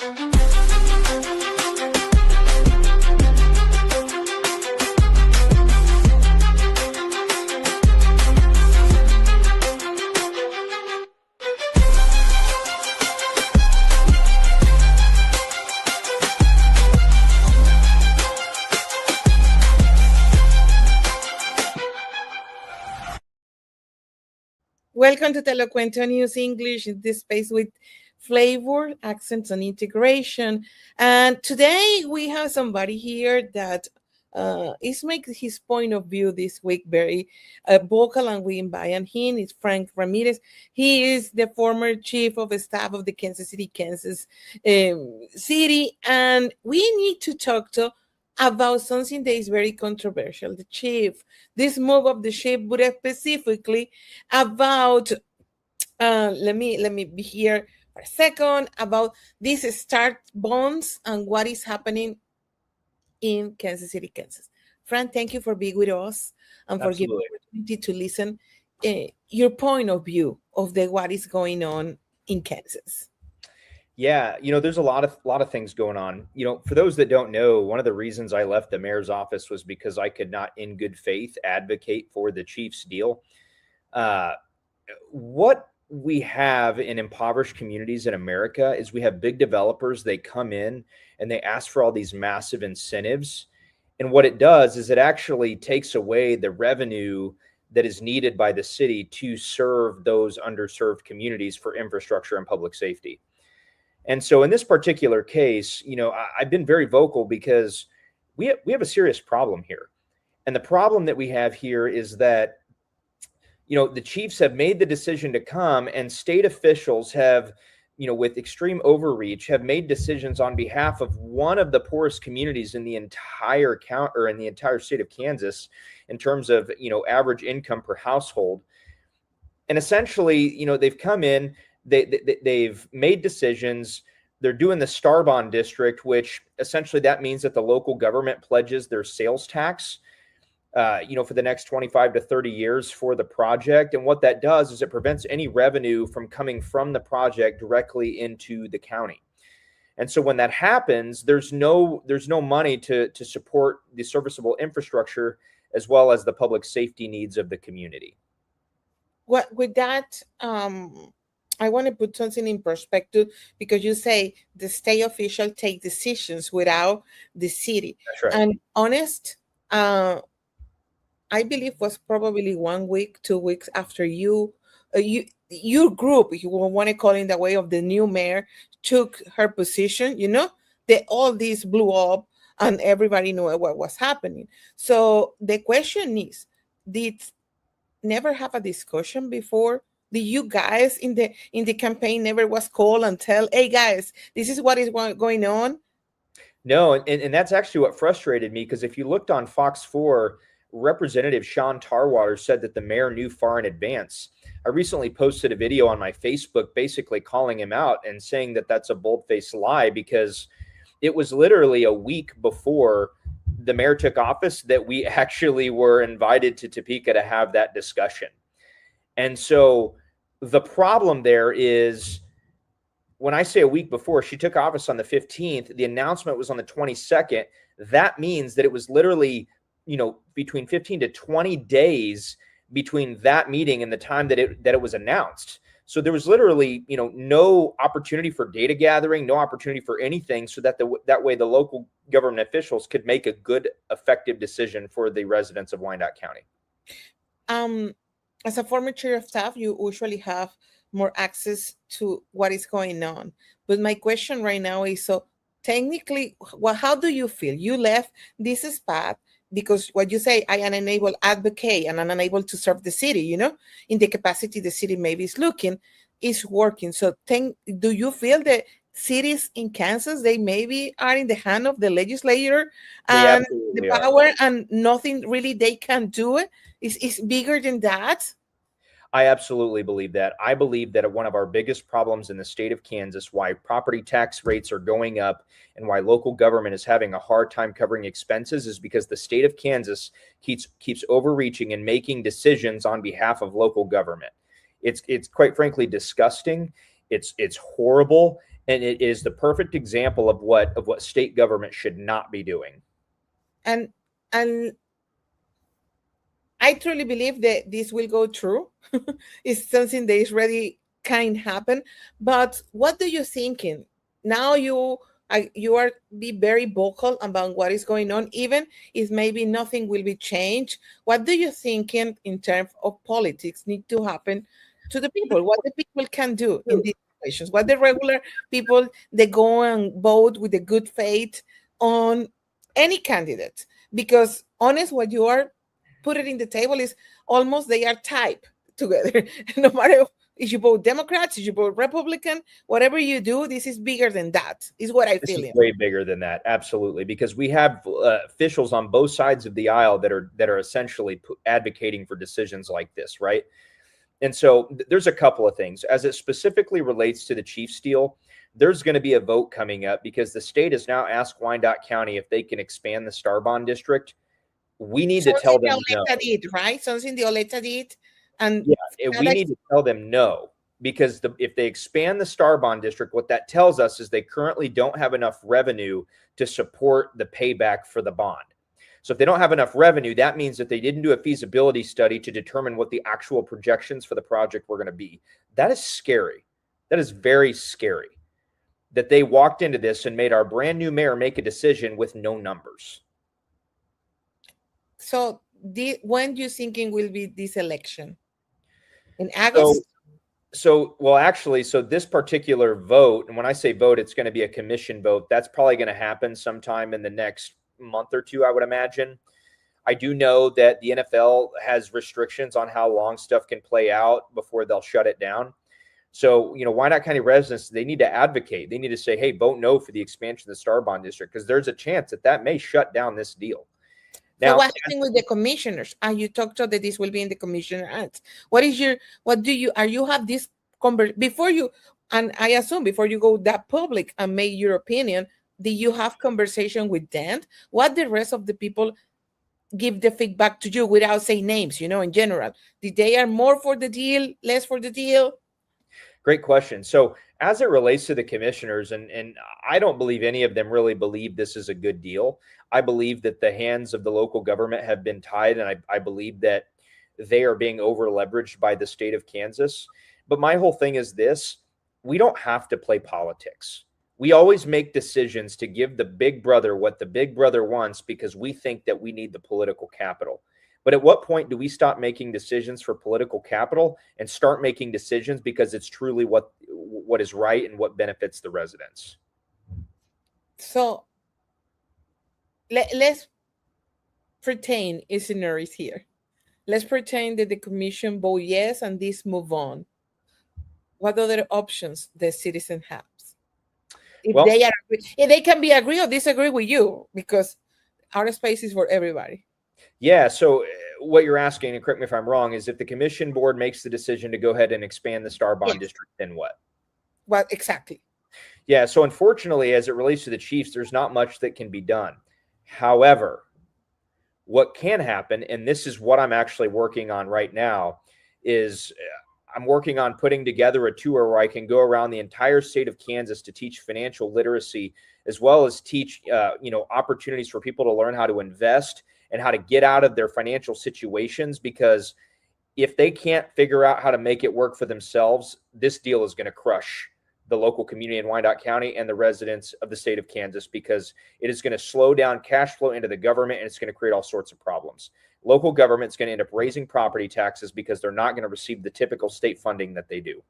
Welcome to Telecuento News English, in this space with flavor, accents, and integration. And today we have somebody here that is making his point of view this week very vocal, and we invite him. It's Frank Ramirez. He is the former chief of staff of the Kansas City, Kansas city, and we need to talk to about something that is very controversial, the chief. This move of the chief, but specifically about, let me be here for a second, about these start bonds and what is happening in Kansas City, Kansas. Frank, thank you for being with us and for giving the opportunity to listen your point of view of what is going on in Kansas. Yeah, there's a lot of things going on. For those that don't know, one of the reasons I left the mayor's office was because I could not, in good faith, advocate for the Chiefs deal. What we have in impoverished communities in America is we have big developers. They come in and they ask for all these massive incentives. And what it does is it actually takes away the revenue that is needed by the city to serve those underserved communities for infrastructure and public safety. And so in this particular case, I've been very vocal because we have a serious problem here. And the problem that we have here is that, the Chiefs have made the decision to come, and state officials have, with extreme overreach, have made decisions on behalf of one of the poorest communities in the entire county, or in the entire state of Kansas, in terms of, average income per household. And essentially, they've come in, they've made decisions. They're doing the Star Bond District, which essentially that means that the local government pledges their sales tax, for the next 25 to 30 years for the project. And what that does is it prevents any revenue from coming from the project directly into the county. And so when that happens, there's no money to support the serviceable infrastructure as well as the public safety needs of the community. What with that, I want to put something in perspective, because you say the state official take decisions without the city. That's right. And honest, I believe was probably 1 week, 2 weeks after your group, if you want to call it in the way of the new mayor, took her position, all this blew up and everybody knew what was happening. So the question is, did never have a discussion before? Did you guys in the campaign never was called and tell, hey guys, this is what is going on? No, and that's actually what frustrated me, because if you looked on Fox 4, Representative Sean Tarwater said that the mayor knew far in advance. I recently posted a video on my Facebook basically calling him out and saying that that's a bold-faced lie, because it was literally a week before the mayor took office that we actually were invited to Topeka to have that discussion. And so the problem there is, when I say a week before, she took office on the 15th, the announcement was on the 22nd. That means that it was literally, between 15 to 20 days between that meeting and the time that it was announced. So there was literally, no opportunity for data gathering, no opportunity for anything, so that that way the local government officials could make a good, effective decision for the residents of Wyandotte County. As a former chair of staff, you usually have more access to what is going on. But my question right now is, so technically, how do you feel? You left this spot because what you say, I am unable to advocate and I'm unable to serve the city, in the capacity the city maybe is looking, is working. So do you feel that cities in Kansas, they maybe are in the hand of the legislator and the power and nothing really they can do it? Is bigger than that? I absolutely believe that. I believe that one of our biggest problems in the state of Kansas, why property tax rates are going up and why local government is having a hard time covering expenses, is because the state of Kansas keeps overreaching and making decisions on behalf of local government. It's quite frankly disgusting. It's horrible. And it is the perfect example of what state government should not be doing. And and I truly believe that this will go through. It's something that is really can happen. But what do you thinking? Now you are be very vocal about what is going on, even if maybe nothing will be changed. What do you thinking in terms of politics need to happen to the people? What the people can do in these situations? What the regular people they go and vote with a good faith on any candidate? Because honest, what you are put it in the table is almost they are type together. No matter if you vote Democrats, if you vote Republican, whatever you do, this is bigger than that. Is what I This feel is in. way bigger than that, absolutely, because we have officials on both sides of the aisle that are essentially advocating for decisions like this, right? And so there's a couple of things as it specifically relates to the Chiefs deal. There's going to be a vote coming up because the state has now asked Wyandotte County if they can expand the Star Bond district. We need to tell Something the them no. Oleta did, right? Something the Oleta did. And Yeah, we need to tell them no, because if they expand the Star Bond district, what that tells us is they currently don't have enough revenue to support the payback for the bond. So if they don't have enough revenue, that means that they didn't do a feasibility study to determine what the actual projections for the project were going to be. That is scary. That is very scary that they walked into this and made our brand new mayor make a decision with no numbers. so when do you thinking will be this election? In August? So this particular vote, and when I say vote, it's going to be a commission vote. That's probably going to happen sometime in the next month or two, I would imagine. I do know that the NFL has restrictions on how long stuff can play out before they'll shut it down. So, Wyandotte County residents, they need to advocate. They need to say, hey, vote no for the expansion of the Star Bond District, because there's a chance that may shut down this deal. So Now, what happening with the commissioners? You talked about that this will be in the commissioner hands. Are you have this before you, and I assume before you go that public and make your opinion, do you have conversation with them? What the rest of the people give the feedback to you without saying names, in general? Did they are more for the deal, less for the deal? great question. So as it relates to the commissioners, and I don't believe any of them really believe this is a good deal. I believe that the hands of the local government have been tied, and I believe that they are being over leveraged by the state of Kansas. But my whole thing is this: we don't have to play politics. We always make decisions to give the big brother what the big brother wants because we think that we need the political capital. But at what point do we stop making decisions for political capital and start making decisions because it's truly what is right and what benefits the residents? So let's pretend a scenario is here. Let's pretend that the commission vote yes and this move on. What other options the citizen has? If they can be agree or disagree with you, because our space is for everybody. Yeah. So what you're asking, and correct me if I'm wrong, is if the commission board makes the decision to go ahead and expand the Star Bond District, then what? Well, exactly. Yeah. So unfortunately, as it relates to the Chiefs, there's not much that can be done. However, what can happen, and this is what I'm actually working on right now, is I'm working on putting together a tour where I can go around the entire state of Kansas to teach financial literacy, as well as teach, opportunities for people to learn how to invest and how to get out of their financial situations. Because if they can't figure out how to make it work for themselves, this deal is going to crush the local community in Wyandotte County and the residents of the state of Kansas, because it is going to slow down cash flow into the government and it's going to create all sorts of problems. Local government's going to end up raising property taxes because they're not going to receive the typical state funding that they do.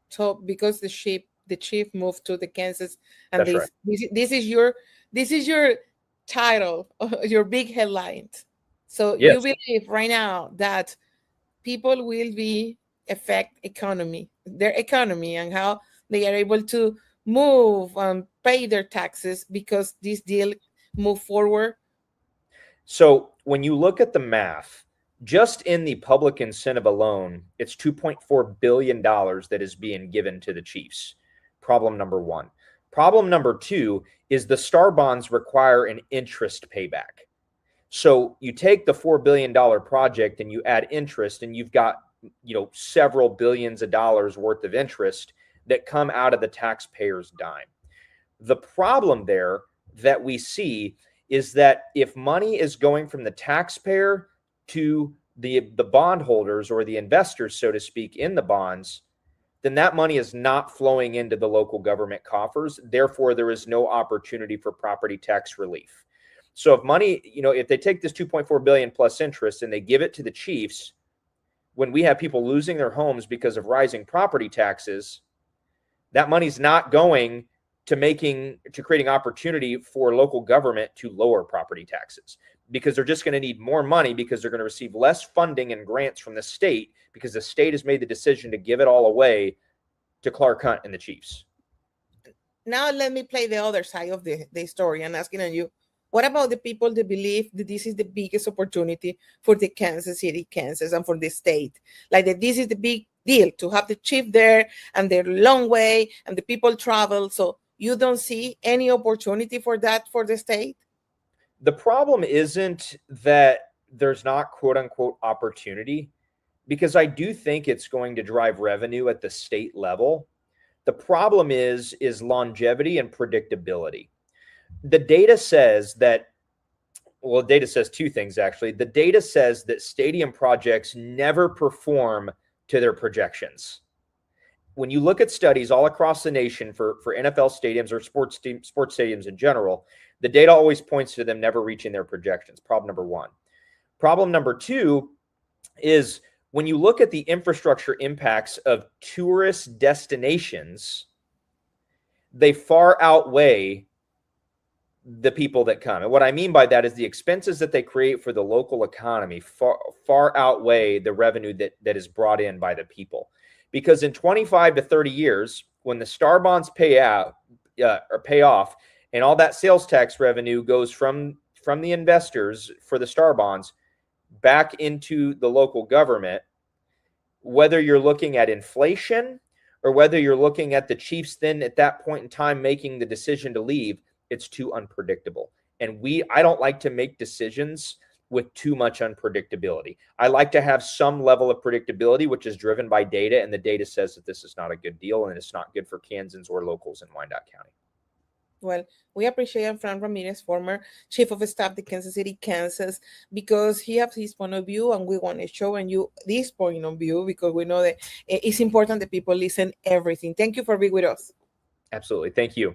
So because the chief moved to the Kansas, and That's right. This is your title, your big headlines. So Yes. you believe right now that people will be affect their economy, and how they are able to move and pay their taxes because this deal move forward. So when you look at the math, just in the public incentive alone, it's $2.4 billion that is being given to the Chiefs. Problem number one. Problem number two is the Star Bonds require an interest payback. So you take the $4 billion project and you add interest, and you've got, several billions of dollars worth of interest. that come out of the taxpayer's dime. The problem there that we see is that if money is going from the taxpayer to the bondholders or the investors, so to speak, in the bonds, then that money is not flowing into the local government coffers. Therefore, there is no opportunity for property tax relief. So if money, if they take this 2.4 billion plus interest and they give it to the chiefs, when we have people losing their homes because of rising property taxes, that money's not going to creating opportunity for local government to lower property taxes, because they're just going to need more money, because they're going to receive less funding and grants from the state, because the state has made the decision to give it all away to Clark Hunt and the Chiefs. Now let me play the other side of the story and asking you, what about the people that believe that this is the biggest opportunity for the Kansas City, Kansas, and for the state? Like that this is the big deal to have the chief there, and they're long way, and the people travel. So you don't see any opportunity for that for the state? The problem isn't that there's not quote unquote opportunity, because I do think it's going to drive revenue at the state level. The problem is longevity and predictability. The data says that, well, the data says two things, actually. The data says that stadium projects never perform to their projections. When you look at studies all across the nation for NFL stadiums or sports stadiums in general, the data always points to them never reaching their projections. Problem number one. Problem number two is when you look at the infrastructure impacts of tourist destinations, they far outweigh the people that come. And what I mean by that is the expenses that they create for the local economy far outweigh the revenue that is brought in by the people. Because in 25 to 30 years, when the star bonds pay off, and all that sales tax revenue goes from the investors for the star bonds back into the local government, whether you're looking at inflation or whether you're looking at the Chiefs then at that point in time making the decision to leave, it's too unpredictable. And I don't like to make decisions with too much unpredictability. I like to have some level of predictability, which is driven by data, and the data says that this is not a good deal, and it's not good for Kansans or locals in Wyandotte County. Well, we appreciate Fran Ramirez, former chief of staff of Kansas City, Kansas, because he has his point of view, and we want to show you this point of view because we know that it's important that people listen everything. Thank you for being with us. Absolutely. Thank you.